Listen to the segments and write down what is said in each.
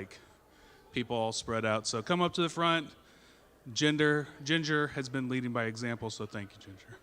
like people all spread out. So come up to the front. Ginger has been leading by example, so thank you, Ginger.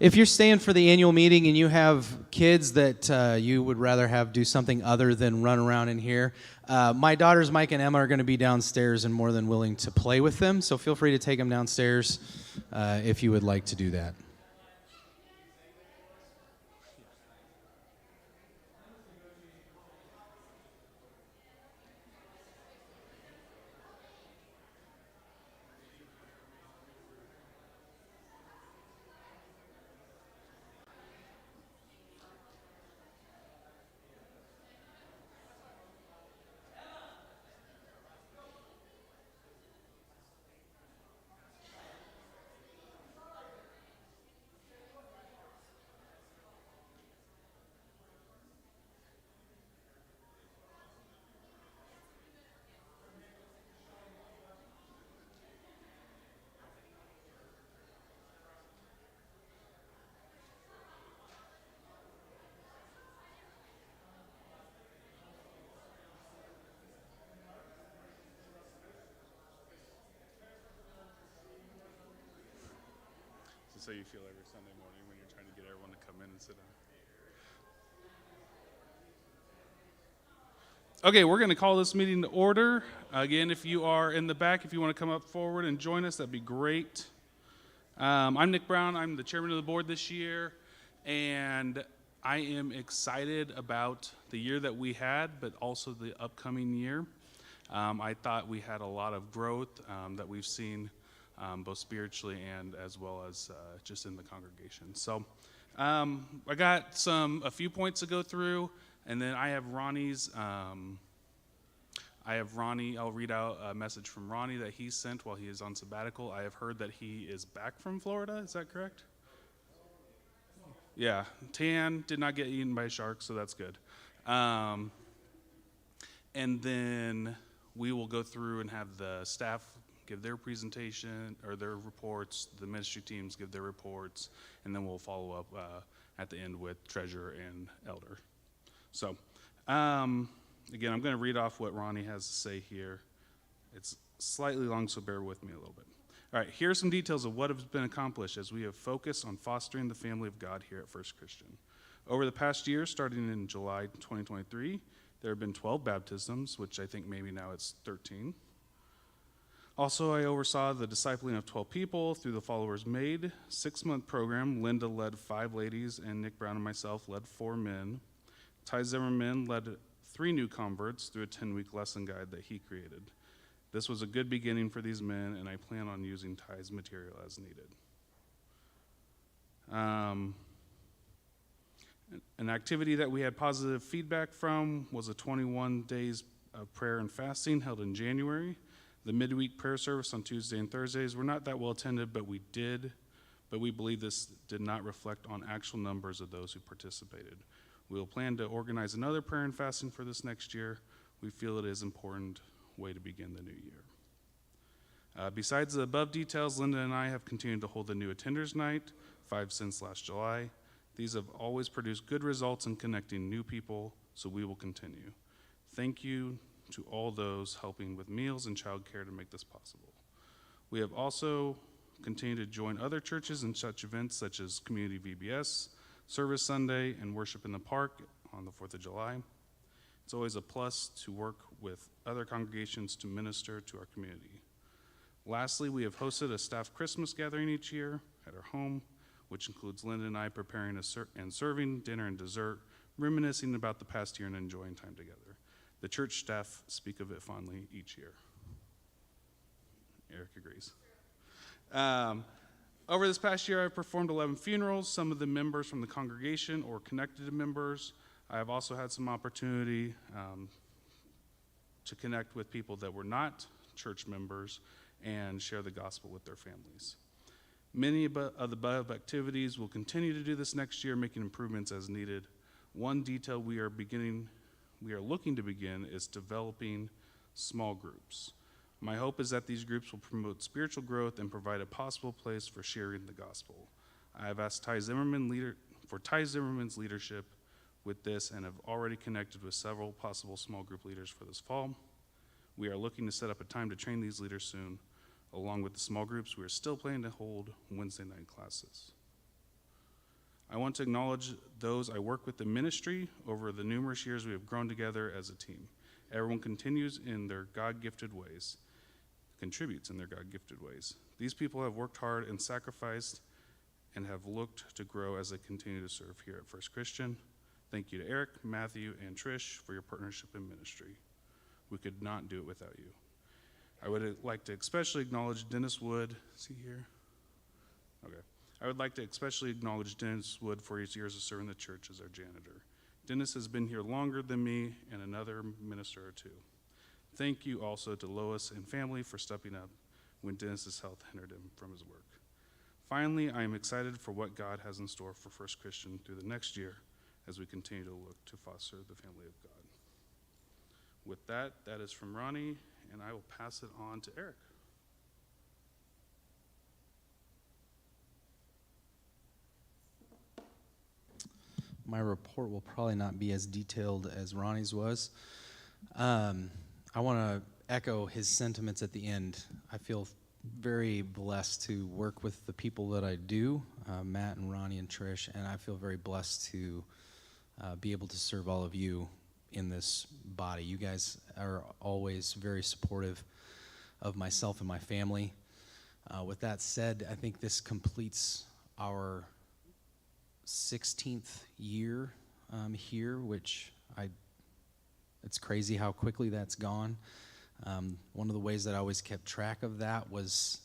If you're staying for the annual meeting and you have kids that you would rather have do something other than run around in here, my daughters Mike and Emma are going to be downstairs and more than willing to play with them. So feel free to take them downstairs if you would like to do that. So you feel every Sunday morning when you're trying to get everyone to come in and sit down. Okay, we're going to call this meeting to order. Again, if you are in the back, if you want to come up forward and join us, that'd be great. I'm Nick Brown. I'm the chairman of the board this year, and I am excited about the year that we had, but also the upcoming year. I thought we had a lot of growth that we've seen both spiritually and as well as just in the congregation. So I got a few points to go through, and then I have Ronnie's. I'll read out a message from Ronnie that he sent while he is on sabbatical. I have heard that he is back from Florida. Is that correct? Yeah. Tan did not get eaten by sharks, so that's good. And then we will go through and have the staff give their presentation or their reports, the ministry teams give their reports, and then we'll follow up at the end with treasurer and elder. So, again, I'm going to read off what Ronnie has to say here. It's slightly long, so bear with me a little bit. All right, here are some details of what has been accomplished as we have focused on fostering the family of God here at First Christian. Over the past year, starting in July 2023, there have been 12 baptisms, which I think maybe now it's 13. Also, I oversaw the discipling of 12 people through the Followers Made 6-month program. Linda led 5 ladies, and Nick Brown and myself led 4 men. Ty Zimmerman led 3 new converts through a 10-week lesson guide that he created. This was a good beginning for these men, and I plan on using Ty's material as needed. An activity that we had positive feedback from was a 21 days of prayer and fasting held in January. The midweek prayer service on Tuesday and Thursdays were not that well attended, but we believe this did not reflect on actual numbers of those who participated. We will plan to organize another prayer and fasting for this next year. We feel it is an important way to begin the new year. Besides the above details, Linda and I have continued to hold the new attenders night, 5 since last July. These have always produced good results in connecting new people, so we will continue. Thank you to all those helping with meals and childcare to make this possible. We have also continued to join other churches in such events such as Community VBS, Service Sunday, and Worship in the Park on the 4th of July. It's always a plus to work with other congregations to minister to our community. Lastly, we have hosted a staff Christmas gathering each year at our home, which includes Linda and I preparing and serving dinner and dessert, reminiscing about the past year and enjoying time together. The church staff speak of it fondly each year. Eric agrees. Over this past year, I've performed 11 funerals, some of the members from the congregation or connected to members. I have also had some opportunity to connect with people that were not church members and share the gospel with their families. Many of the above activities will continue to do this next year, making improvements as needed. One detail we are looking to begin is developing small groups. My hope is that these groups will promote spiritual growth and provide a possible place for sharing the gospel. I have asked Ty Zimmerman's leadership with this and have already connected with several possible small group leaders for this fall. We are looking to set up a time to train these leaders soon. Along with the small groups, we are still planning to hold Wednesday night classes. I want to acknowledge those I work with in ministry. Over the numerous years we have grown together as a team. Everyone contributes in their God-gifted ways. These people have worked hard and sacrificed and have looked to grow as they continue to serve here at First Christian. Thank you to Eric, Matthew, and Trish for your partnership in ministry. We could not do it without you. I would like to especially acknowledge Dennis Wood. Is he here? Okay. I would like to especially acknowledge Dennis Wood for his years of serving the church as our janitor. Dennis has been here longer than me and another minister or two. Thank you also to Lois and family for stepping up when Dennis's health hindered him from his work. Finally, I am excited for what God has in store for First Christian through the next year as we continue to look to foster the family of God. With that is from Ronnie, and I will pass it on to Eric. My report will probably not be as detailed as Ronnie's was. I want to echo his sentiments at the end. I feel very blessed to work with the people that I do, Matt and Ronnie and Trish, and I feel very blessed to be able to serve all of you in this body. You guys are always very supportive of myself and my family. With that said, I think this completes our 16th year here, which it's crazy how quickly that's gone. One of the ways that I always kept track of that was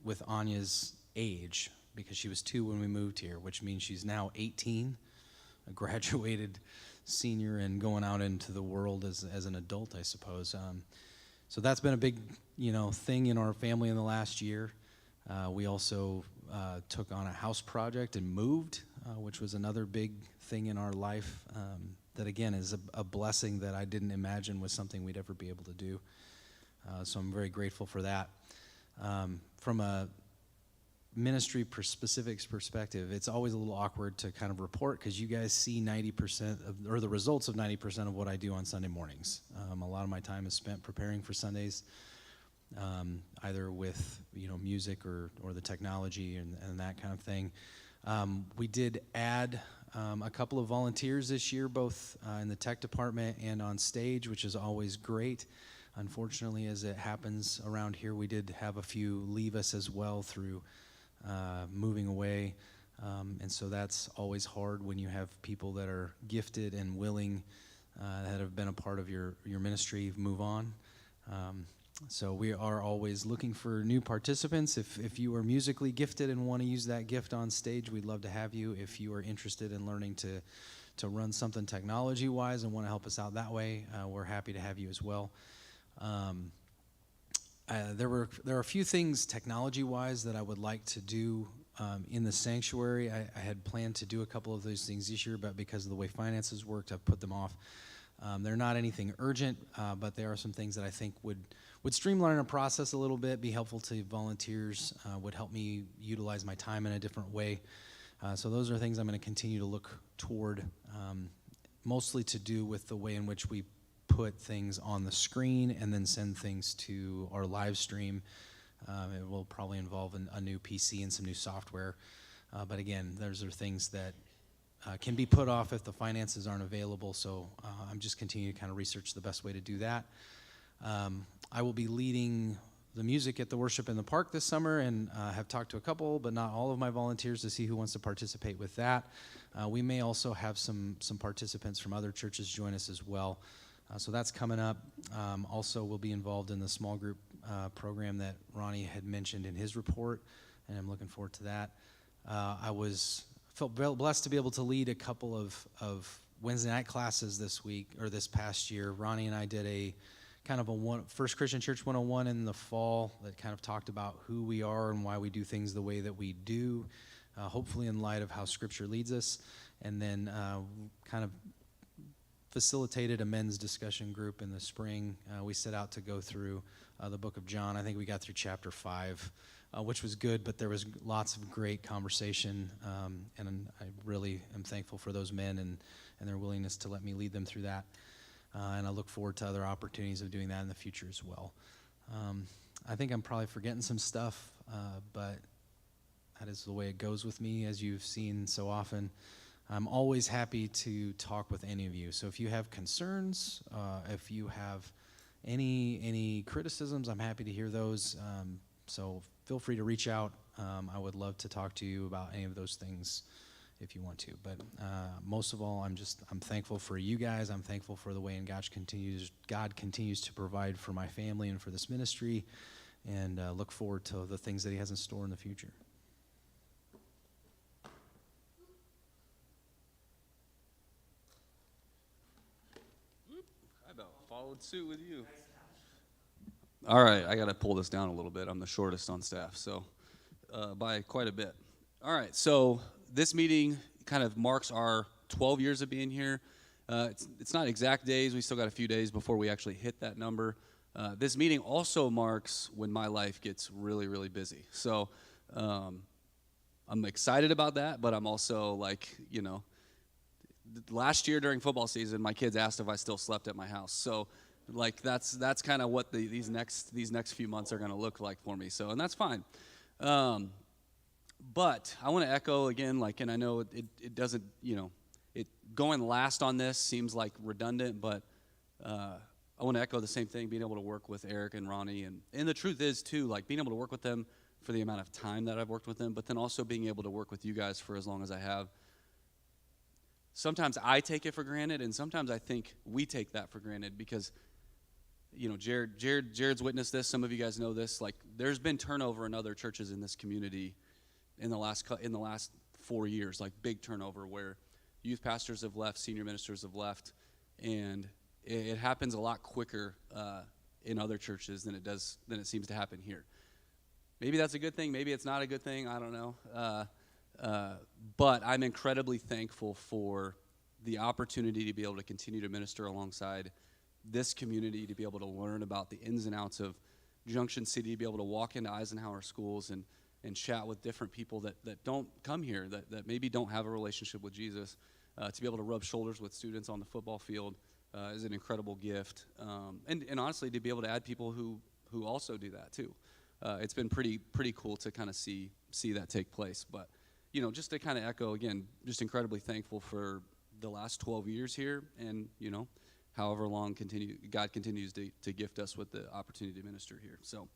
with Anya's age, because she was 2 when we moved here, which means she's now 18, a graduated senior and going out into the world as an adult, I suppose. So that's been a big, thing in our family in the last year. We also took on a house project and moved, which was another big thing in our life. That again is a blessing that I didn't imagine was something we'd ever be able to do. So I'm very grateful for that. From a ministry specifics perspective, it's always a little awkward to kind of report because you guys see 90% or the results of 90% of what I do on Sunday mornings. A lot of my time is spent preparing for Sundays, either with music or the technology and that kind of thing. We did add a couple of volunteers this year, both in the tech department and on stage, which is always great. Unfortunately, as it happens around here, we did have a few leave us as well through moving away. And so that's always hard when you have people that are gifted and willing, that have been a part of your ministry, move on. So we are always looking for new participants. If you are musically gifted and want to use that gift on stage, we'd love to have you. If you are interested in learning to run something technology-wise and want to help us out that way, we're happy to have you as well. There are a few things technology-wise that I would like to do in the sanctuary. I had planned to do a couple of those things this year, but because of the way finances worked, I've put them off. They're not anything urgent, but there are some things that I think would streamline our process a little bit, be helpful to volunteers, would help me utilize my time in a different way. So those are things I'm going to continue to look toward, mostly to do with the way in which we put things on the screen and then send things to our live stream. It will probably involve a new PC and some new software. But again, those are things that can be put off if the finances aren't available. So I'm just continuing to kind of research the best way to do that. I will be leading the music at the Worship in the Park this summer, and have talked to a couple, but not all of my volunteers, to see who wants to participate with that. We may also have some participants from other churches join us as well. So that's coming up. Also, we'll be involved in the small group program that Ronnie had mentioned in his report, and I'm looking forward to that. Felt blessed to be able to lead a couple of Wednesday night classes this past year. Ronnie and I did a kind of First Christian Church 101 in the fall that kind of talked about who we are and why we do things the way that we do, hopefully in light of how Scripture leads us. And then kind of facilitated a men's discussion group in the spring. We set out to go through the book of John. I think we got through chapter 5, which was good, but there was lots of great conversation, and I really am thankful for those men and their willingness to let me lead them through that. And I look forward to other opportunities of doing that in the future as well. I think I'm probably forgetting some stuff, but that is the way it goes with me, as you've seen so often. I'm always happy to talk with any of you. So if you have concerns, if you have any criticisms, I'm happy to hear those. So feel free to reach out. I would love to talk to you about any of those things if you want to. But most of all, I'm thankful for you guys. I'm thankful for the way in God continues to provide for my family and for this ministry, and look forward to the things that He has in store in the future. I about followed suit with you. All right, I got to pull this down a little bit. I'm the shortest on staff, so by quite a bit. All right, so this meeting kind of marks our 12 years of being here. It's not exact days. We still got a few days before we actually hit that number. This meeting also marks when my life gets really, really busy. So I'm excited about that, but I'm also last year during football season, my kids asked if I still slept at my house. So that's kind of what these next few months are going to look like for me. So, and that's fine. But I want to echo again, and I know it doesn't, going last on this seems like redundant, but I want to echo the same thing, being able to work with Eric and Ronnie. And the truth is, too, being able to work with them for the amount of time that I've worked with them, but then also being able to work with you guys for as long as I have. Sometimes I take it for granted, and sometimes I think we take that for granted because, Jared's witnessed this. Some of you guys know this. There's been turnover in other churches in this community in the last 4 years, big turnover where youth pastors have left, senior ministers have left, and it happens a lot quicker in other churches than it seems to happen here. Maybe that's a good thing. Maybe it's not a good thing. I don't know. But I'm incredibly thankful for the opportunity to be able to continue to minister alongside this community, to be able to learn about the ins and outs of Junction City, to be able to walk into Eisenhower schools and chat with different people that don't come here, that maybe don't have a relationship with Jesus. To be able to rub shoulders with students on the football field is an incredible gift. And honestly, to be able to add people who also do that too. It's been pretty cool to kind of see that take place. But just to kind of echo again, just incredibly thankful for the last 12 years here, and however long God continues to gift us with the opportunity to minister here. So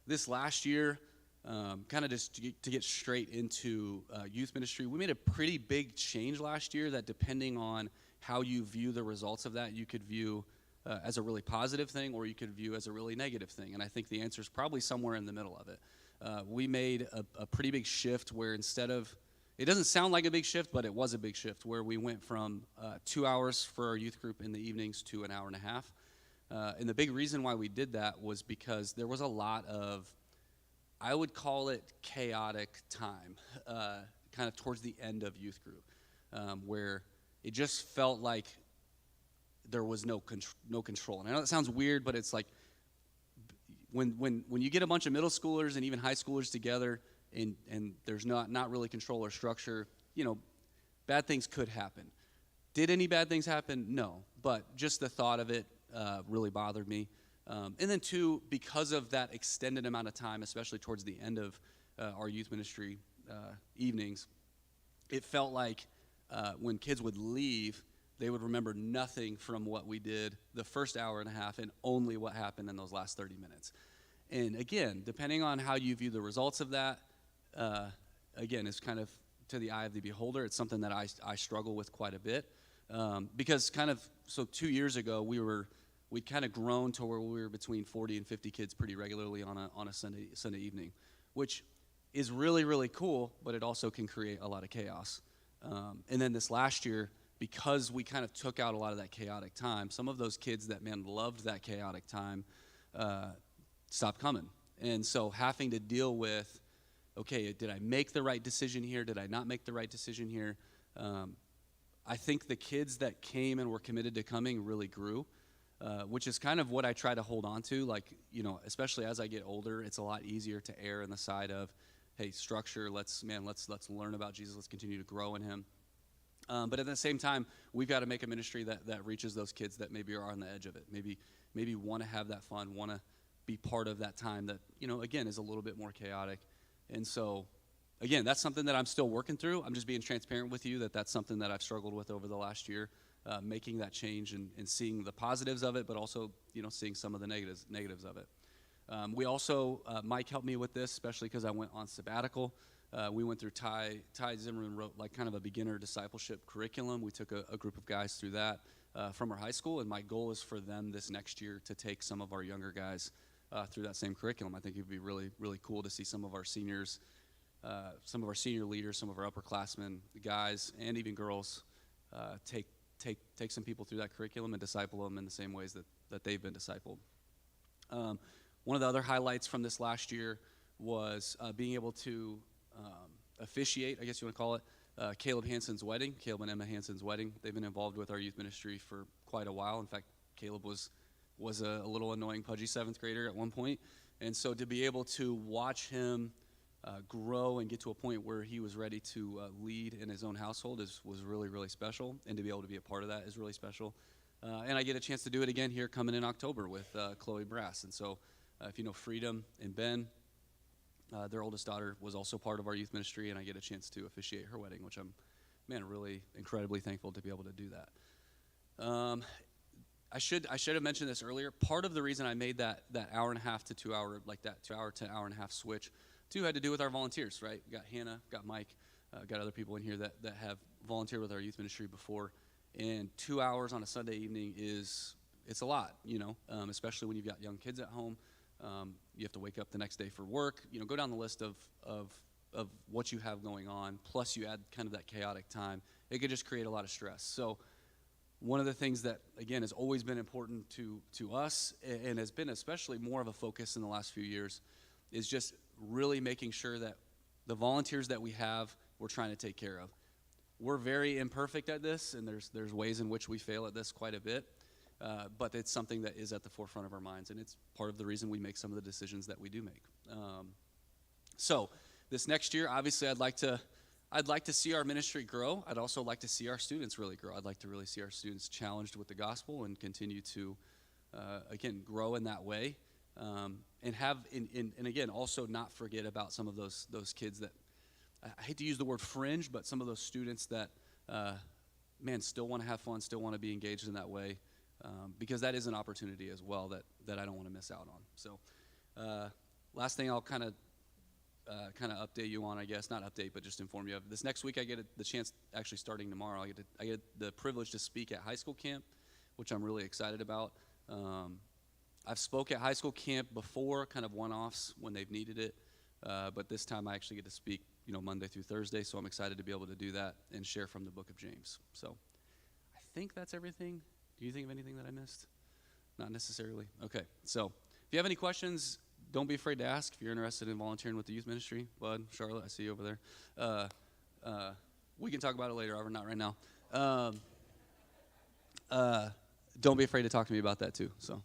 this last year, kind of just to get straight into youth ministry, we made a pretty big change last year that, depending on how you view the results of that, you could view as a really positive thing, or you could view as a really negative thing. And I think the answer is probably somewhere in the middle of it. We made a pretty big shift where instead of, it doesn't sound like a big shift, but it was a big shift where we went from 2 hours for our youth group in the evenings to an hour and a half. And the big reason why we did that was because there was a lot of, I would call it chaotic time, kind of towards the end of youth group, where it just felt like there was no control. And I know that sounds weird, but it's like when you get a bunch of middle schoolers and even high schoolers together and there's not really control or structure, bad things could happen. Did any bad things happen? No, but just the thought of it really bothered me. And then two, because of that extended amount of time, especially towards the end of our youth ministry evenings, it felt like when kids would leave, they would remember nothing from what we did the first hour and a half and only what happened in those last 30 minutes. And again, depending on how you view the results of that, again, it's kind of to the eye of the beholder. It's something that I struggle with quite a bit because so 2 years ago, we'd kind of grown to where we were between 40 and 50 kids pretty regularly on a Sunday evening, which is really, really cool, but it also can create a lot of chaos. And then this last year, because we kind of took out a lot of that chaotic time, some of those kids that, loved that chaotic time stopped coming. And so having to deal with, okay, did I make the right decision here? Did I not make the right decision here? I think the kids that came and were committed to coming really grew, which is kind of what I try to hold on to. Like, especially as I get older, it's a lot easier to err on the side of, hey, structure, let's learn about Jesus, let's continue to grow in him. But at the same time, we've got to make a ministry that reaches those kids that maybe are on the edge of it, maybe want to have that fun, want to be part of that time that, again, is a little bit more chaotic. And so, again, that's something that I'm still working through. I'm just being transparent with you that's something that I've struggled with over the last year, making that change and seeing the positives of it, but also, seeing some of the negatives of it. We also, Mike helped me with this, especially because I went on sabbatical. We went through Ty Zimmerman wrote like kind of a beginner discipleship curriculum. We took a group of guys through that from our high school, and my goal is for them this next year to take some of our younger guys through that same curriculum. I think it would be really, really cool to see some of our seniors, some of our senior leaders, some of our upperclassmen, guys, and even girls take some people through that curriculum and disciple them in the same ways that they've been discipled. One of the other highlights from this last year was being able to officiate, I guess you want to call it, Caleb Hansen's wedding, Caleb and Emma Hansen's wedding. They've been involved with our youth ministry for quite a while. In fact, Caleb was a little annoying, pudgy 7th grader at one point. And so to be able to watch him grow and get to a point where he was ready to lead in his own household was really, really special. And to be able to be a part of that is really special. And I get a chance to do it again here coming in October with Chloe Brass. And so if you know Freedom and Ben, their oldest daughter was also part of our youth ministry, and I get a chance to officiate her wedding, which I'm, really incredibly thankful to be able to do that. I should have mentioned this earlier. Part of the reason I made that hour and a half to 2 hour, like that 2 hour to hour and a half switch, too, had to do with our volunteers, right? We got Hannah, got Mike, got other people in here that have volunteered with our youth ministry before, and 2 hours on a Sunday evening it's a lot, especially when you've got young kids at home. You have to wake up the next day for work, go down the list of what you have going on, plus you add kind of that chaotic time. It could just create a lot of stress. So one of the things that, again, has always been important to us and has been especially more of a focus in the last few years is just really making sure that the volunteers that we have, we're trying to take care of. We're very imperfect at this, and there's ways in which we fail at this quite a bit. But it's something that is at the forefront of our minds, and it's part of the reason we make some of the decisions that we do make. So this next year, obviously, I'd like to see our ministry grow. I'd also like to see our students really grow. I'd like to really see our students challenged with the gospel and continue to, again, grow in that way, and have, and again, also not forget about some of those kids that, I hate to use the word fringe, but some of those students that, still want to have fun, still want to be engaged in that way. Because that is an opportunity as well that I don't want to miss out on. So last thing I'll kind of update you on, I guess, not update, but just inform you of. This next week I get the chance, actually starting tomorrow, I get the privilege to speak at high school camp, which I'm really excited about. I've spoke at high school camp before, kind of one-offs when they've needed it, but this time I actually get to speak, Monday through Thursday, so I'm excited to be able to do that and share from the book of James. So I think that's everything. Do you think of anything that I missed? Not necessarily. Okay, so if you have any questions, don't be afraid to ask. If you're interested in volunteering with the youth ministry, Bud, Charlotte, I see you over there. We can talk about it later, or not right now. Don't be afraid to talk to me about that too. So.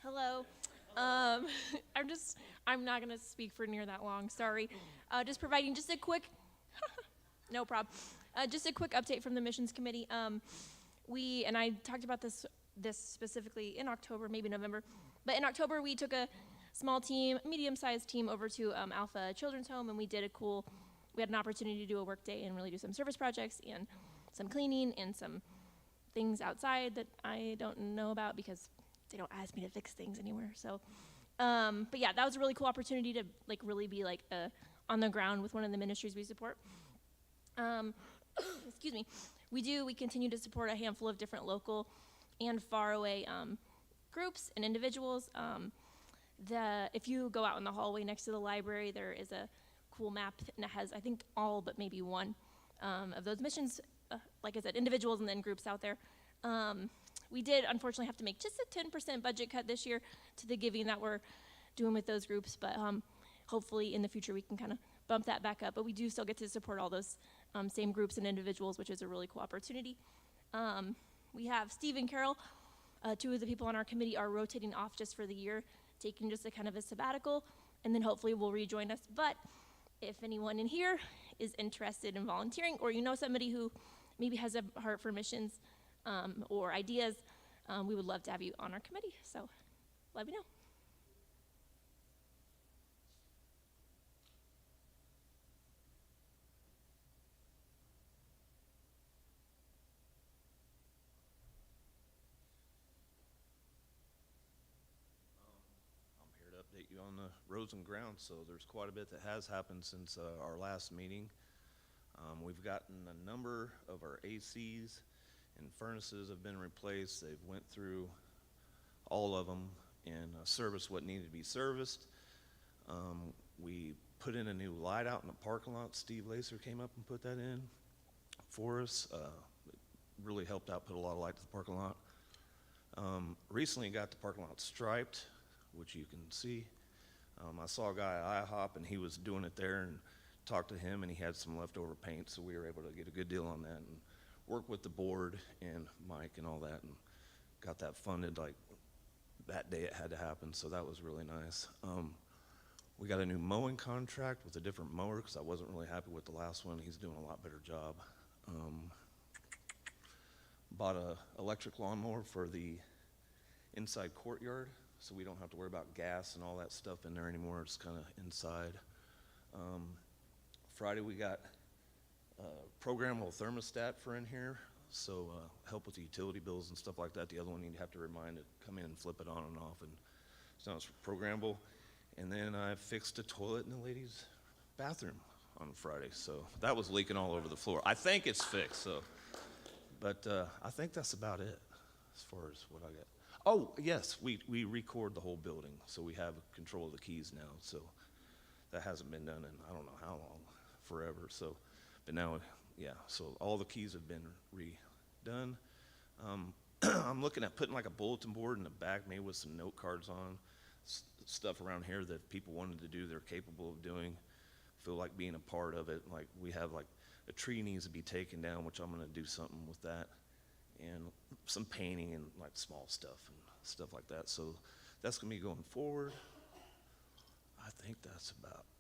Hello. I'm not going to speak for near that long. Sorry. Just providing just a quick, no problem. Just a quick update from the missions committee. And I talked about this specifically in October, maybe November. But in October, we took a small team, medium-sized team over to Alpha Children's Home, and we had an opportunity to do a work day and really do some service projects and some cleaning and some things outside that I don't know about because they don't ask me to fix things anywhere. So, but yeah, that was a really cool opportunity to really be on the ground with one of the ministries we support. Excuse me. We continue to support a handful of different local and faraway groups and individuals. If you go out in the hallway next to the library, there is a cool map, and it has, I think, all but maybe one of those missions, like I said, individuals and then groups out there. We did, unfortunately, have to make just a 10% budget cut this year to the giving that we're doing with those groups, but hopefully in the future we can kind of bump that back up. But we do still get to support all those same groups and individuals, which is a really cool opportunity. We have Steve and Carol. Two of the people on our committee are rotating off just for the year, taking just a kind of a sabbatical, and then hopefully will rejoin us. But if anyone in here is interested in volunteering, or somebody who maybe has a heart for missions, or ideas, we would love to have you on our committee. So let me know. I'm here to update you on the roads and grounds. So there's quite a bit that has happened since our last meeting. We've gotten a number of our ACs and furnaces have been replaced. They've went through all of them and serviced what needed to be serviced. We put in a new light out in the parking lot. Steve Lacer came up and put that in for us. It really helped out, put a lot of light to the parking lot. Recently got the parking lot striped, which you can see. I saw a guy at IHOP and he was doing it there, and talked to him, and he had some leftover paint, so we were able to get a good deal on that and work with the board and Mike and all that, and got that funded like that day it had to happen, so that was really nice. We got a new mowing contract with a different mower because I wasn't really happy with the last one. He's doing a lot better job. Bought a electric lawnmower for the inside courtyard, so we don't have to worry about gas and all that stuff in there anymore. It's kind of inside. Friday we got programmable thermostat for in here, so help with the utility bills and stuff like that. The other one you'd have to remind it, come in and flip it on and off, and so it's programmable. And then I fixed a toilet in the ladies' bathroom on Friday, so that was leaking all over the floor. I think it's fixed, so, but I think that's about it as far as what I got. Oh yes, we record the whole building, so we have control of the keys now. So that hasn't been done in I don't know how long. Forever. So, but now, yeah, so all the keys have been redone. I'm looking at putting like a bulletin board in the back, maybe with some note cards on, stuff around here that people wanted to do, they're capable of doing, feel like being a part of it. Like we have like a tree needs to be taken down, which I'm going to do something with that, and some painting and like small stuff and stuff like that. So that's going to be going forward. I think that's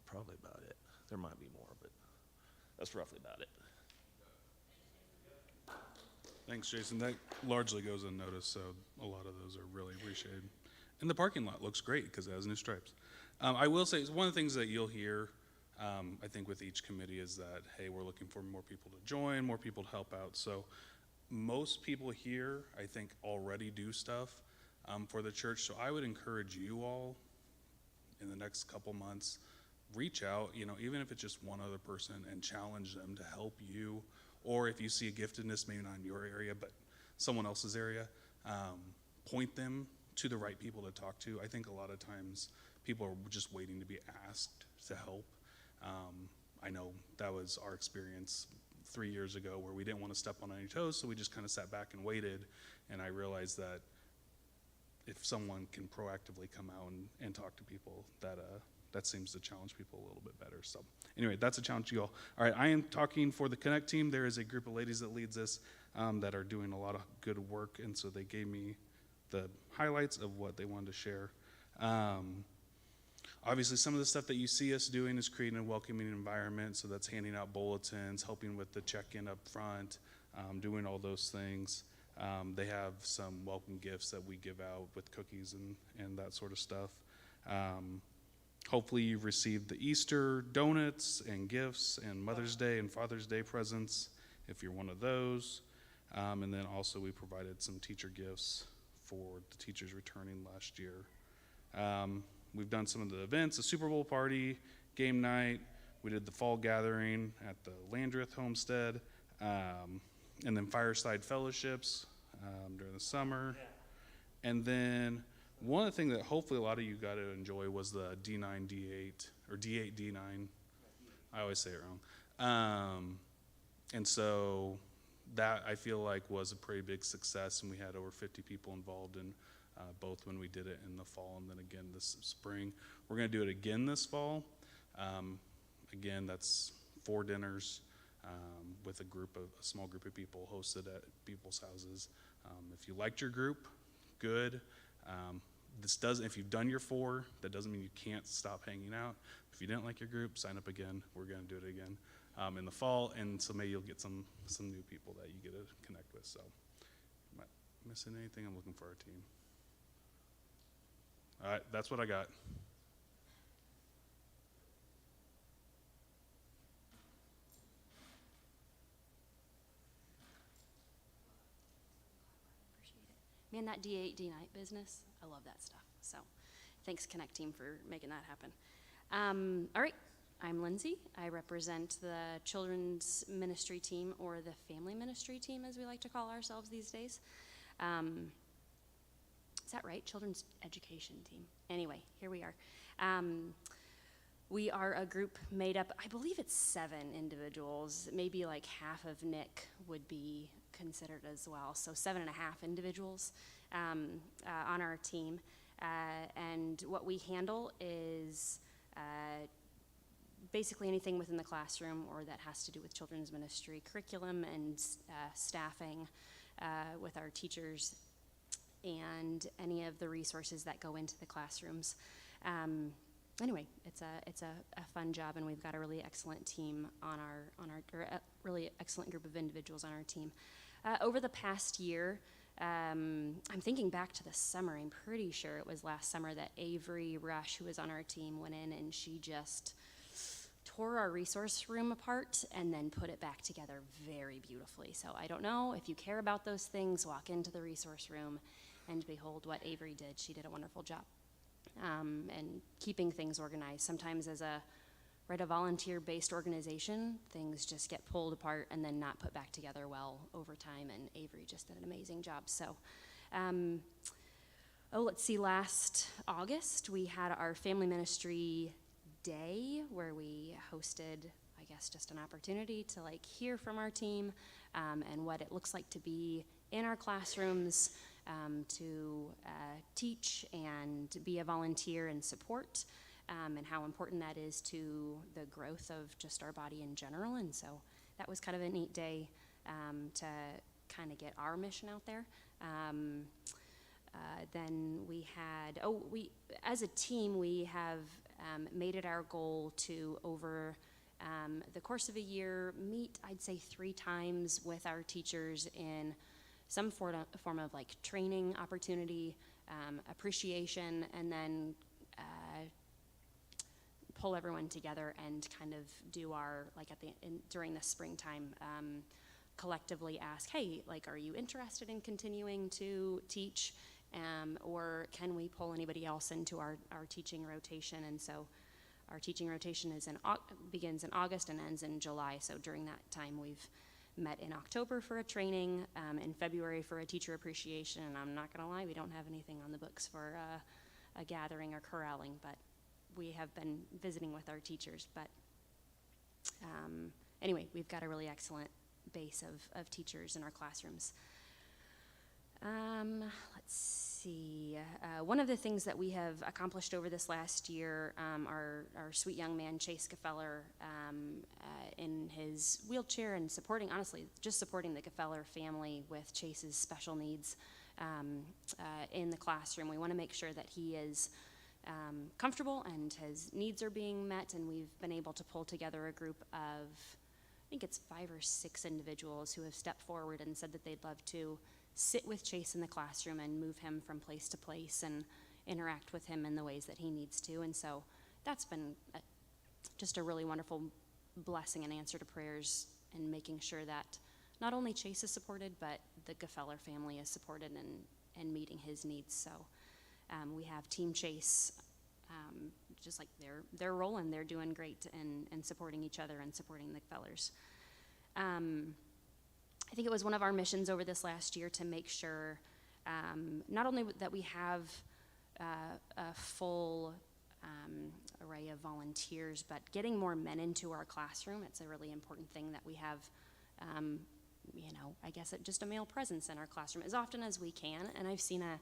probably about it. There might be more, but that's roughly about it. Thanks, Jason. That largely goes unnoticed, so a lot of those are really appreciated. And the parking lot looks great because it has new stripes. I will say, one of the things that you'll hear, I think with each committee is that, hey, we're looking for more people to join, more people to help out. So most people here, I think, already do stuff for the church. So I would encourage you all, in the next couple months, reach out, even if it's just one other person, and challenge them to help you. Or if you see a giftedness, maybe not in your area, but someone else's area, point them to the right people to talk to. I think a lot of times people are just waiting to be asked to help. I know that was our experience 3 years ago, where we didn't want to step on any toes, so we just kind of sat back and waited. And I realized that if someone can proactively come out and talk to people, that seems to challenge people a little bit better. So anyway, that's a challenge to you all. All right, I am talking for the Connect team. There is a group of ladies that leads this that are doing a lot of good work, and so they gave me the highlights of what they wanted to share. Obviously, some of the stuff that you see us doing is creating a welcoming environment, so that's handing out bulletins, helping with the check-in up front, doing all those things. They have some welcome gifts that we give out with cookies and that sort of stuff. Hopefully you've received the Easter donuts and gifts and Mother's Day and Father's Day presents, if you're one of those. And then also we provided some teacher gifts for the teachers returning last year. We've done some of the events, the Super Bowl party, game night. We did the fall gathering at the Landreth Homestead, and then fireside fellowships during the summer. And then one of the things that hopefully a lot of you got to enjoy was the D9, D8, or D8, D9. I always say it wrong. And so that, I feel like, was a pretty big success, and we had over 50 people involved in both when we did it in the fall and then again this spring. We're going to do it again this fall. Again, that's 4 dinners with a small group of people hosted at people's houses. If you liked your group, good. If you've done your 4, that doesn't mean you can't stop hanging out. If you didn't like your group, sign up again. We're going to do it again in the fall, and so maybe you'll get some new people that you get to connect with. So, am I missing anything? I'm looking for our team. All right, that's what I got. Man, that D8, D night business, I love that stuff. So thanks, Connect team, for making that happen. All right, I'm Lindsay. I represent the children's ministry team, or the family ministry team, as we like to call ourselves these days. Is that right? Children's education team. Anyway, here we are. We are a group made up, I believe it's 7 individuals. Maybe like half of Nick would be considered as well. So 7.5 individuals on our team. And what we handle is basically anything within the classroom or that has to do with children's ministry curriculum and staffing with our teachers and any of the resources that go into the classrooms. Anyway, it's a fun job, and we've got a really excellent team or a really excellent group of individuals on our team. Over the past year, I'm thinking back to the summer. I'm pretty sure it was last summer that Avery Rush, who was on our team, went in and she just tore our resource room apart and then put it back together very beautifully. So I don't know if you care about those things, walk into the resource room and behold what Avery did. She did a wonderful job. And keeping things organized. Sometimes as a volunteer-based organization, things just get pulled apart and then not put back together well over time, and Avery just did an amazing job. So, let's see, last August, we had our family ministry day where we hosted, I guess, just an opportunity to hear from our team and what it looks like to be in our classrooms, to teach and be a volunteer and support, and how important that is to the growth of just our body in general. And so that was kind of a neat day to kind of get our mission out there. Then we had, as a team, we have made it our goal to, over the course of a year, meet, I'd say, 3 times with our teachers in some form of training opportunity, appreciation, and then pull everyone together and kind of do our, during the springtime, collectively ask, hey, are you interested in continuing to teach? or can we pull anybody else into our teaching rotation? And so our teaching rotation begins in August and ends in July. So during that time, we've met in October for a training, in February for a teacher appreciation, and I'm not going to lie, we don't have anything on the books for a gathering or corralling, but we have been visiting with our teachers. But anyway, we've got a really excellent base of teachers in our classrooms. Let's see. One of the things that we have accomplished over this last year, our sweet young man, Chase Gefeller, in his wheelchair and supporting the Gefeller family with Chase's special needs in the classroom. We want to make sure that he is comfortable and his needs are being met, and we've been able to pull together a group of, I think it's 5 or 6 individuals who have stepped forward and said that they'd love to sit with Chase in the classroom and move him from place to place and interact with him in the ways that he needs to. And so that's been just a really wonderful blessing and answer to prayers, and making sure that not only Chase is supported, but the Gefeller family is supported and meeting his needs. So we have Team Chase, just like they're rolling, they're doing great and supporting each other and supporting the Gefellers. I think it was one of our missions over this last year to make sure not only that we have a full array of volunteers, but getting more men into our classroom. It's a really important thing that we have, I guess just a male presence in our classroom as often as we can. And I've seen a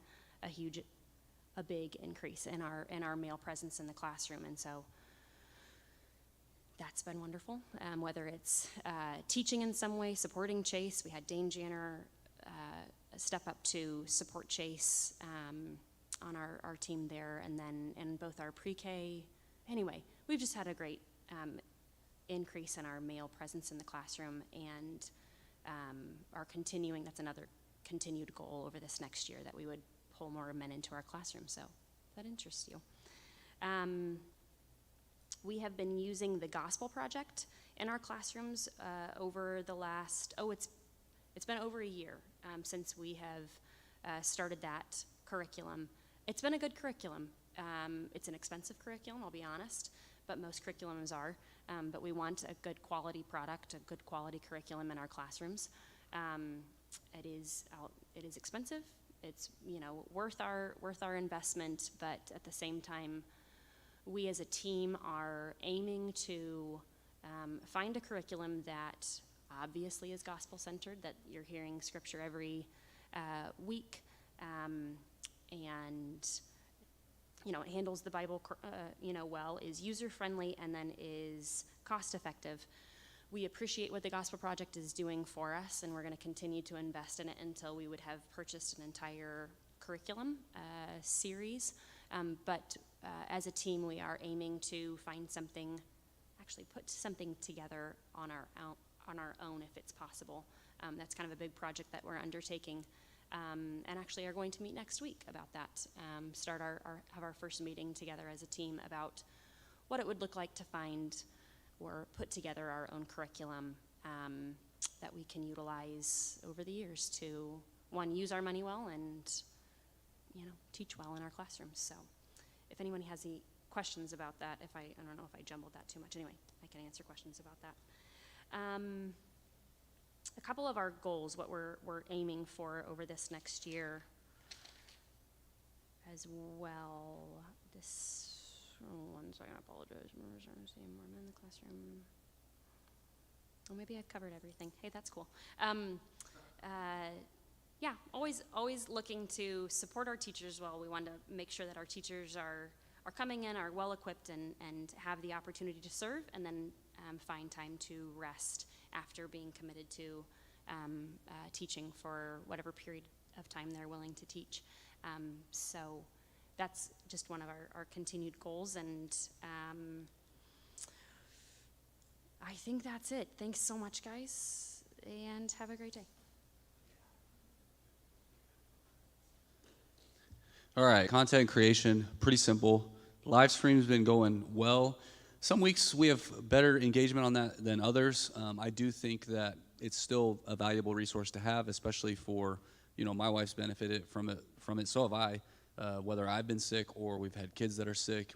big increase in our male presence in the classroom. And so that's been wonderful. Whether it's teaching in some way, supporting Chase. We had Dane Janner step up to support Chase on our team there, and then in both our pre-K. Anyway, we've just had a great increase in our male presence in the classroom, and are continuing. That's another continued goal over this next year, that we would pull more men into our classroom. So if that interests you. We have been using the Gospel Project in our classrooms over the last, it's been over a year since we have started that curriculum. It's been a good curriculum. It's an expensive curriculum, I'll be honest, but most curriculums are. But we want a good quality product, a good quality curriculum in our classrooms. It is expensive. It's worth our investment, but at the same time, we as a team are aiming to find a curriculum that obviously is gospel-centered, that you're hearing scripture every week, and it handles the Bible well, is user-friendly, and then is cost-effective. We appreciate what the Gospel Project is doing for us, and we're going to continue to invest in it until we would have purchased an entire curriculum series. But as a team, we are aiming to find something, actually put something together on our own if it's possible. That's kind of a big project that we're undertaking, and actually are going to meet next week about that. Have our first meeting together as a team about what it would look like to find or put together our own curriculum that we can utilize over the years to, one, use our money well and teach well in our classrooms. So if anyone has any questions about that, I don't know if I jumbled that too much. Anyway, I can answer questions about that. A couple of our goals, what we're aiming for over this next year as well. One second, I apologize. More men in the classroom. Oh, maybe I've covered everything. Hey, that's cool. Yeah, always looking to support our teachers well. We want to make sure that our teachers are coming in, are well equipped, and have the opportunity to serve, and then find time to rest after being committed to teaching for whatever period of time they're willing to teach. So that's just one of our continued goals, and I think that's it. Thanks so much, guys, and have a great day. All right, content creation, pretty simple. Live stream's been going well. Some weeks we have better engagement on that than others. I do think that it's still a valuable resource to have, especially for, my wife's benefited from it from it. So have I, whether I've been sick or we've had kids that are sick.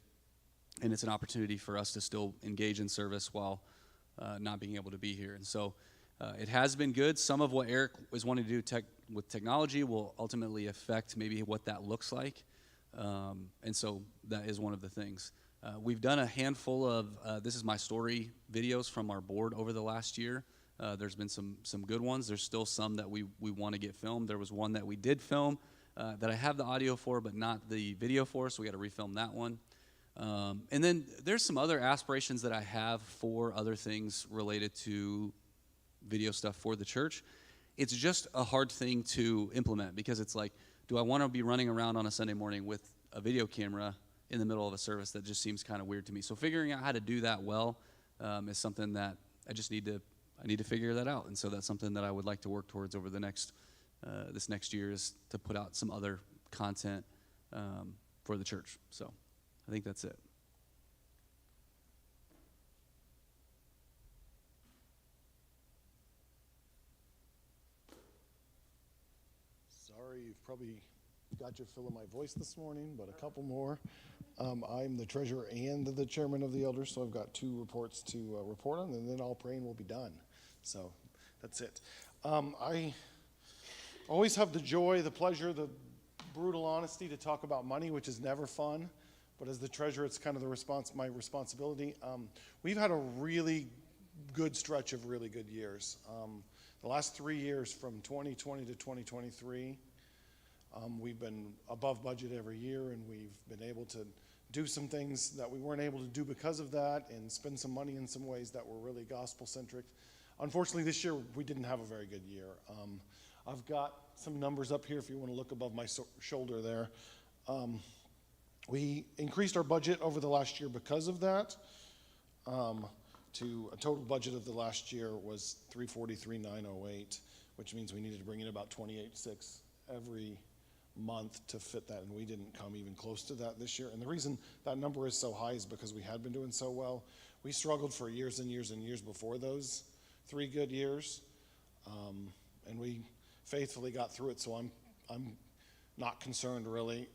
And it's an opportunity for us to still engage in service while not being able to be here. And so it has been good. Some of what Eric is wanting to do with technology will ultimately affect maybe what that looks like. And so that is one of the things. We've done a handful of This Is My Story videos from our board over the last year. There's been some good ones. There's still some that we want to get filmed. There was one that we did film that I have the audio for but not the video for, so we got to refilm that one. And then there's some other aspirations that I have for other things related to video stuff for the church. It's just a hard thing to implement because it's like, do I want to be running around on a Sunday morning with a video camera in the middle of a service? That just seems kind of weird to me. So figuring out how to do that well is something that I need to figure that out. And so that's something that I would like to work towards over the this next year, is to put out some other content for the church. So I think that's it. Sorry, you've probably got your fill of my voice this morning, but a couple more. I'm the treasurer and the chairman of the elders, so I've got 2 reports to report on, and then I'll pray and we'll be done. So that's it. I always have the joy, the pleasure, the brutal honesty to talk about money, which is never fun. But as the treasurer, it's kind of my responsibility. We've had a really good stretch of really good years. The last 3 years, from 2020 to 2023, we've been above budget every year, and we've been able to do some things that we weren't able to do because of that, and spend some money in some ways that were really gospel-centric. Unfortunately, this year, we didn't have a very good year. I've got some numbers up here if you want to look above my shoulder there. We increased our budget over the last year because of that. To a total budget of the last year was $343,908, which means we needed to bring in about $28,600 every month to fit that, and we didn't come even close to that this year. And the reason that number is so high is because we had been doing so well. We struggled for years and years and years before those 3 good years, and we faithfully got through it. So I'm not concerned really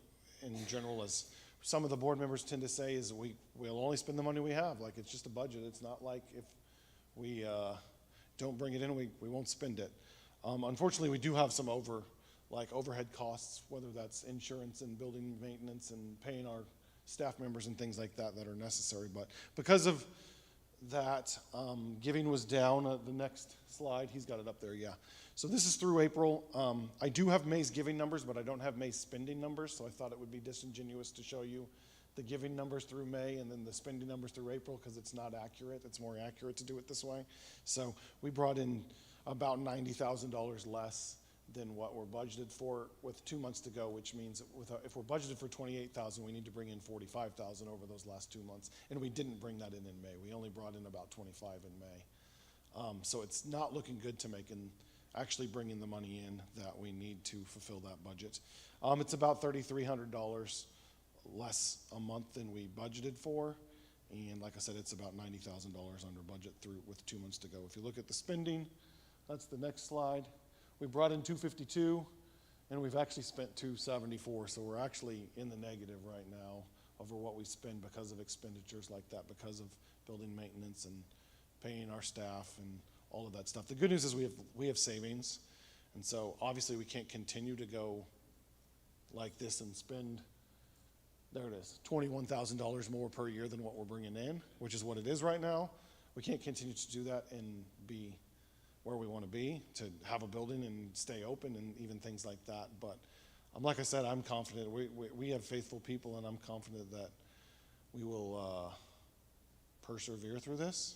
in general, as some of the board members tend to say, is we'll only spend the money we have. Like, it's just a budget. It's not like if we don't bring it in, we won't spend it. Unfortunately, we do have some overhead costs, whether that's insurance and building maintenance and paying our staff members and things like that are necessary. But because of that, giving was down. The next slide, he's got it up there, yeah. So this is through April. I do have May's giving numbers, but I don't have May's spending numbers, so I thought it would be disingenuous to show you the giving numbers through May and then the spending numbers through April, because it's not accurate. It's more accurate to do it this way. So we brought in about $90,000 less than what we're budgeted for with 2 months to go, which means if we're budgeted for $28,000, we need to bring in $45,000 over those last 2 months. And we didn't bring that in May. We only brought in about $25,000 in May. So it's not looking good to actually bring in the money in that we need to fulfill that budget. It's about $3,300 less a month than we budgeted for. And like I said, it's about $90,000 under budget with 2 months to go. If you look at the spending, that's the next slide. We brought in $252, and we've actually spent $274, so we're actually in the negative right now over what we spend because of expenditures like that, because of building maintenance and paying our staff and all of that stuff. The good news is we have savings, and so obviously we can't continue to go like this and spend, there it is, $21,000 more per year than what we're bringing in, which is what it is right now. We can't continue to do that and be where we want to be, to have a building and stay open and even things like that. But like I said, I'm confident. We have faithful people, and I'm confident that we will persevere through this.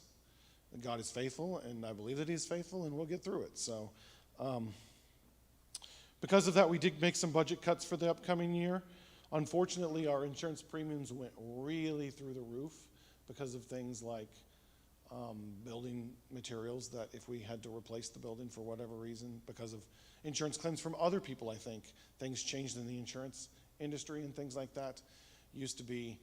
And God is faithful, and I believe that He is faithful, and we'll get through it. So because of that, we did make some budget cuts for the upcoming year. Unfortunately, our insurance premiums went really through the roof because of things like building materials, that if we had to replace the building for whatever reason, because of insurance claims from other people, I think things changed in the insurance industry and things like that. Used to be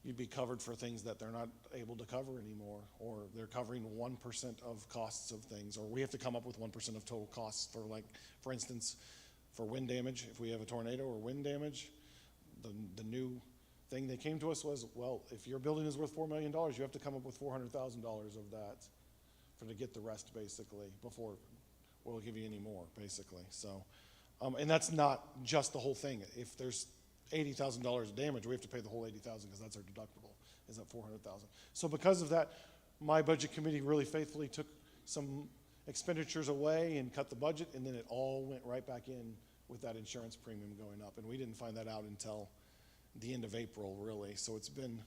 you'd be covered for things that they're not able to cover anymore, or they're covering 1% of costs of things, or we have to come up with 1% of total costs for, like, for instance, for wind damage, if we have a tornado or wind damage. The new thing they came to us was, well, if your building is worth $4 million, you have to come up with $400,000 of that to get the rest, basically, before we'll give you any more, basically. So, and that's not just the whole thing. If there's $80,000 of damage, we have to pay the whole $80,000 because that's our deductible, is at $400,000. So because of that, my budget committee really faithfully took some expenditures away and cut the budget, and then it all went right back in with that insurance premium going up. And we didn't find that out until the end of April, really. So it's been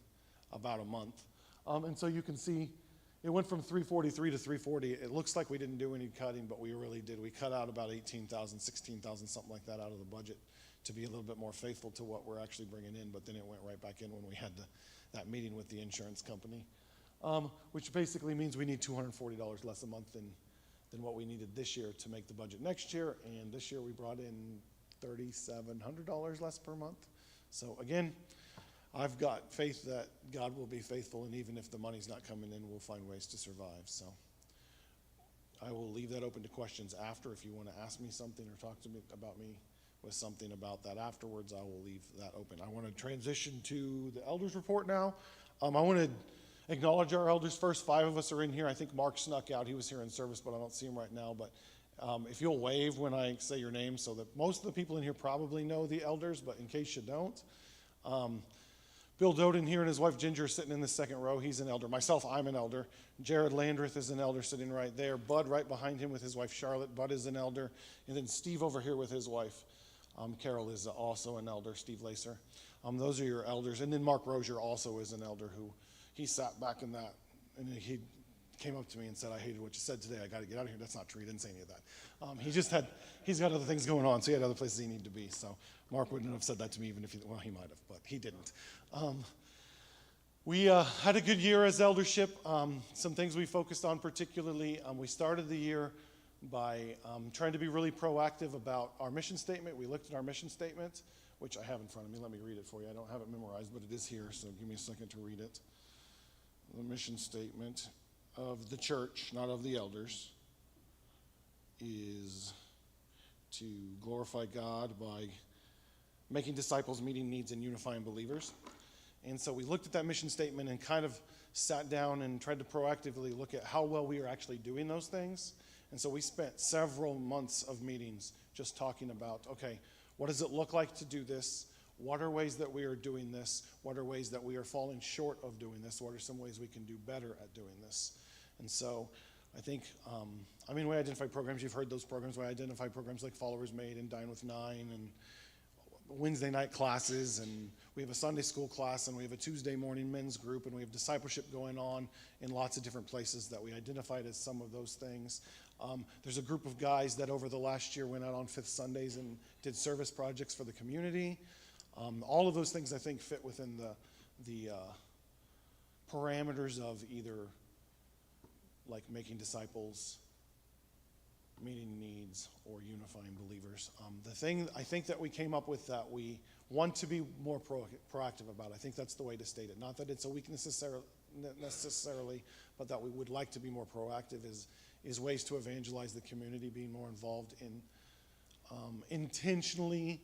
about a month. And so you can see it went from 343 to 340. It looks like we didn't do any cutting, but we really did. We cut out about 18,000, 16,000, something like that out of the budget to be a little bit more faithful to what we're actually bringing in. But then it went right back in when we had that meeting with the insurance company, which basically means we need $240 less a month than what we needed this year to make the budget next year. And this year we brought in $3,700 less per month. So again, I've got faith that God will be faithful, and even if the money's not coming in, we'll find ways to survive. So I will leave that open to questions after. If you want to ask me something or talk to me about me with something about that afterwards, I will leave that open. I want to transition to the elders report now. I want to acknowledge our elders first. 5 of us are in here. I think Mark snuck out. He was here in service, but I don't see him right now. But if you'll wave when I say your name, so that most of the people in here probably know the elders, but in case you don't. Bill Doden here and his wife Ginger are sitting in the second row. He's an elder. Myself, I'm an elder. Jared Landreth is an elder sitting right there. Bud right behind him with his wife Charlotte. Bud is an elder. And then Steve over here with his wife. Carol is also an elder, Steve Lacer. Those are your elders. And then Mark Rozier also is an elder who he sat back in that, and he came up to me and said, I hated what you said today. I got to get out of here. That's not true. He didn't say any of that. He's got other things going on, so he had other places he needed to be. So Mark wouldn't have said that to me even if he might have, but he didn't. We had a good year as eldership. Some things we focused on particularly. We started the year by trying to be really proactive about our mission statement. We looked at our mission statement, which I have in front of me. Let me read it for you. I don't have it memorized, but it is here, so give me a second to read it. The mission statement of the church, not of the elders, is to glorify God by making disciples, meeting needs, and unifying believers. And so we looked at that mission statement and kind of sat down and tried to proactively look at how well we are actually doing those things. And so we spent several months of meetings just talking about, okay, what does it look like to do this? What are ways that we are doing this? What are ways that we are falling short of doing this? What are some ways we can do better at doing this? And so I think, we identify programs. You've heard those programs. We identify programs like Followers Made and Dine with Nine and Wednesday night classes. And we have a Sunday school class, and we have a Tuesday morning men's group, and we have discipleship going on in lots of different places that we identified as some of those things. There's a group of guys that over the last year went out on Fifth Sundays and did service projects for the community. All of those things, I think, fit within the parameters of either like making disciples, meeting needs, or unifying believers. The thing I think that we came up with that we want to be more proactive about, I think that's the way to state it. Not that it's a weakness necessarily, but that we would like to be more proactive is ways to evangelize the community, being more involved in intentionally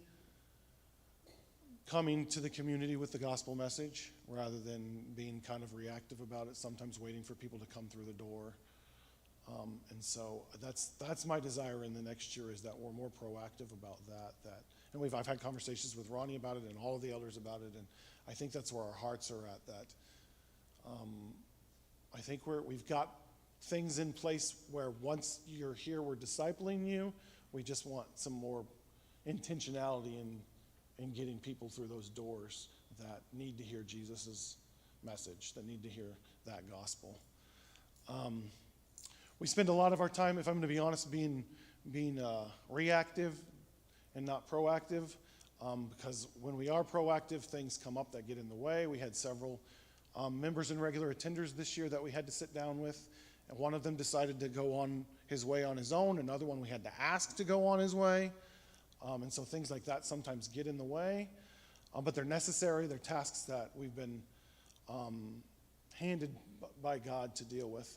coming to the community with the gospel message rather than being kind of reactive about it, sometimes waiting for people to come through the door. And so that's my desire in the next year, is that we're more proactive about that. And I've had conversations with Ronnie about it and all of the elders about it, and I think that's where our hearts are at. That I think we've got things in place where once you're here, we're discipling you. We just want some more intentionality in getting people through those doors that need to hear Jesus' message, that need to hear that gospel. We spend a lot of our time, if I'm going to be honest, being reactive and not proactive, because when we are proactive, things come up that get in the way. We had several members and regular attenders this year that we had to sit down with, and one of them decided to go on his way on his own. Another one we had to ask to go on his way. And so things like that sometimes get in the way, but they're necessary. They're tasks that we've been handed by God to deal with.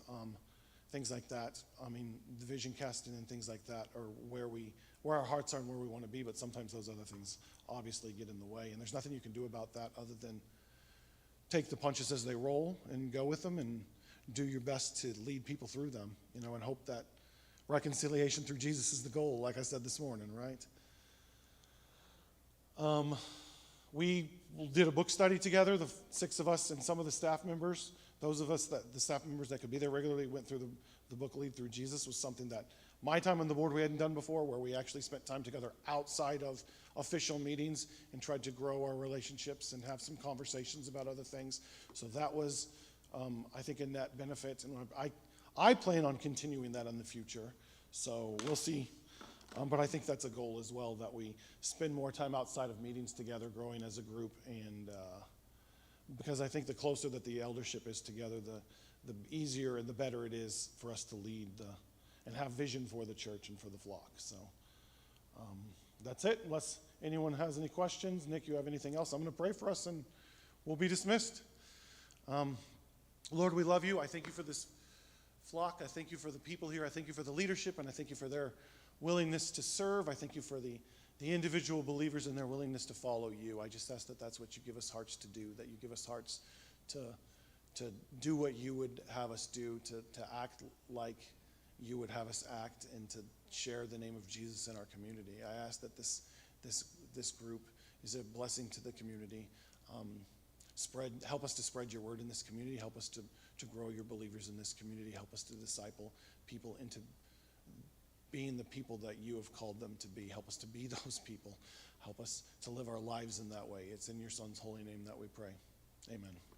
Things like that. The vision casting and things like that are where we where our hearts are and where we want to be, but sometimes those other things obviously get in the way. And there's nothing you can do about that other than take the punches as they roll and go with them and do your best to lead people through them, you know, and hope that reconciliation through Jesus is the goal, like I said this morning, right? We did a book study together, the 6 of us and some of the staff members. Those of us the staff members that could be there regularly went through the book Lead Through Jesus. Was something that my time on the board we hadn't done before, where we actually spent time together outside of official meetings and tried to grow our relationships and have some conversations about other things. So that was, I think, a net benefit. And I plan on continuing that in the future. So we'll see. But I think that's a goal as well, that we spend more time outside of meetings together, growing as a group. And because I think the closer that the eldership is together, the easier and the better it is for us to lead and have vision for the church and for the flock. So that's it, unless anyone has any questions. Nick, you have anything else? I'm going to pray for us and we'll be dismissed. Lord, we love you. I thank you for this flock. I thank you for the people here. I thank you for the leadership, and I thank you for their willingness to serve. I thank you for the individual believers and their willingness to follow you. I just ask that that's what you give us hearts to do, that you give us hearts to do what you would have us do, to act like you would have us act, and to share the name of Jesus in our community. I ask that this group is a blessing to the community. Help us to spread your word in this community. Help us to grow your believers in this community. Help us to disciple people into being the people that you have called them to be. Help us to be those people. Help us to live our lives in that way. It's in your Son's holy name that we pray. Amen.